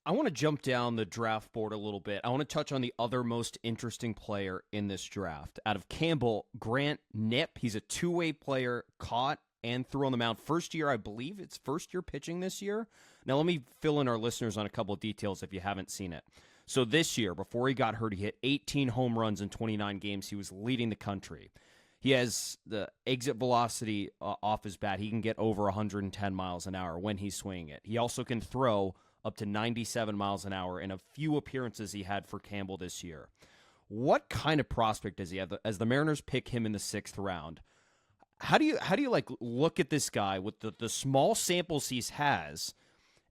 I want to jump down the draft board a little bit. I want to touch on the other most interesting player in this draft. Out of Campbell, Grant Knipp. He's a two-way player, caught and threw on the mound. First year, I believe it's first year pitching this year. Now, let me fill in our listeners on a couple of details if you haven't seen it. So this year, before he got hurt, he hit 18 home runs in 29 games. He was leading the country. He has the exit velocity off his bat. He can get over 110 miles an hour when he's swinging it. He also can throw up to 97 miles an hour in a few appearances he had for Campbell this year. What kind of prospect does he have? As the Mariners pick him in the 6th round, how do you like look at this guy with the small samples he has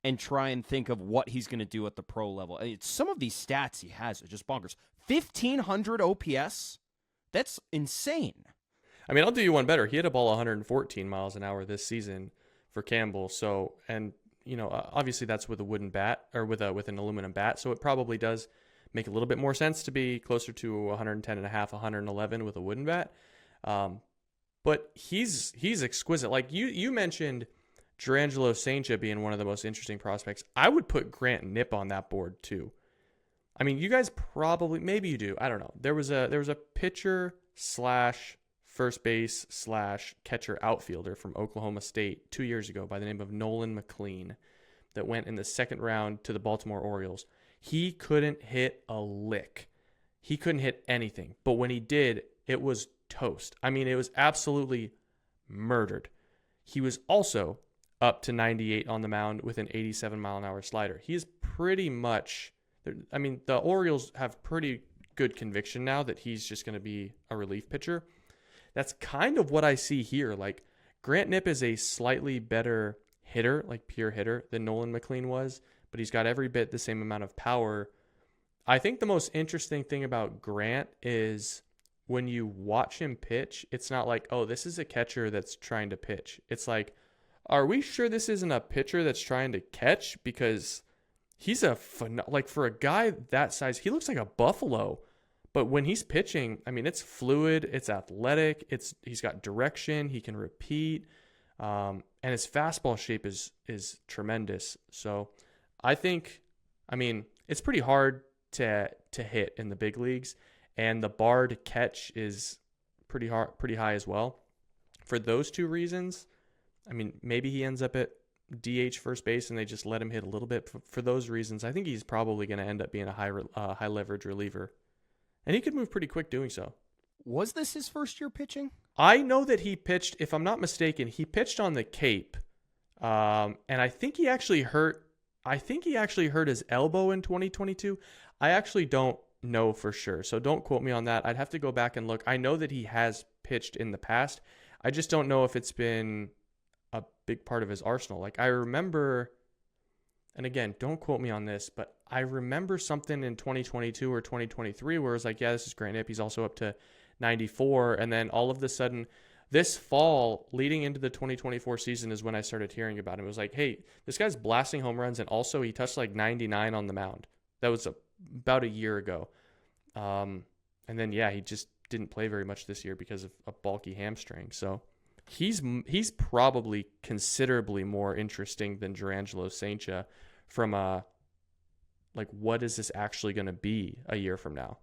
and try and think of what he's going to do at the pro level? I mean, some of these stats he has are just bonkers. 1,500 OPS? That's insane. I mean, I'll do you one better. He hit a ball 114 miles an hour this season for Campbell. So, and you know, obviously that's with a wooden bat or with an aluminum bat. So it probably does make a little bit more sense to be closer to 110 and a half, 111 with a wooden bat. But he's exquisite. Like you mentioned Jurangelo St. being one of the most interesting prospects. I would put Grant Knipp on that board too. I mean, you guys probably, maybe you do. I don't know. There was a pitcher / first base / catcher outfielder from Oklahoma State 2 years ago by the name of Nolan McLean that went in the 2nd round to the Baltimore Orioles. He couldn't hit a lick. He couldn't hit anything. But when he did, it was toast. I mean, it was absolutely murdered. He was also up to 98 on the mound with an 87 mile an hour slider. He is pretty much, I mean, the Orioles have pretty good conviction now that he's just going to be a relief pitcher. That's kind of what I see here. Like, Grant Knipp is a slightly better hitter, like pure hitter, than Nolan McLean was, but he's got every bit the same amount of power. I think the most interesting thing about Grant is when you watch him pitch, it's not like, oh, this is a catcher that's trying to pitch. It's like, are we sure this isn't a pitcher that's trying to catch? Because he's like, for a guy that size, he looks like a buffalo. But when he's pitching, I mean, it's fluid, it's athletic, he's got direction, he can repeat, and his fastball shape is tremendous. So I think, I mean, it's pretty hard to hit in the big leagues, and the bar to catch is pretty high as well. For those two reasons, I mean, maybe he ends up at DH first base and they just let him hit a little bit. For those reasons, I think he's probably going to end up being a high leverage reliever. And he could move pretty quick doing so. Was this his first year pitching? I know that he pitched, if I'm not mistaken, he pitched on the Cape. And I think he actually hurt his elbow in 2022. I actually don't know for sure. So don't quote me on that. I'd have to go back and look. I know that he has pitched in the past. I just don't know if it's been a big part of his arsenal. Like, I remember, and again, don't quote me on this, but I remember something in 2022 or 2023 where it was like, yeah, this is Grant Knipp. He's also up to 94. And then all of a sudden, this fall leading into the 2024 season is when I started hearing about him. It was like, hey, this guy's blasting home runs, and also he touched like 99 on the mound. That was about a year ago. And then, yeah, he just didn't play very much this year because of a bulky hamstring. So he's probably considerably more interesting than Jurangelo St. from a, like, what is this actually going to be a year from now?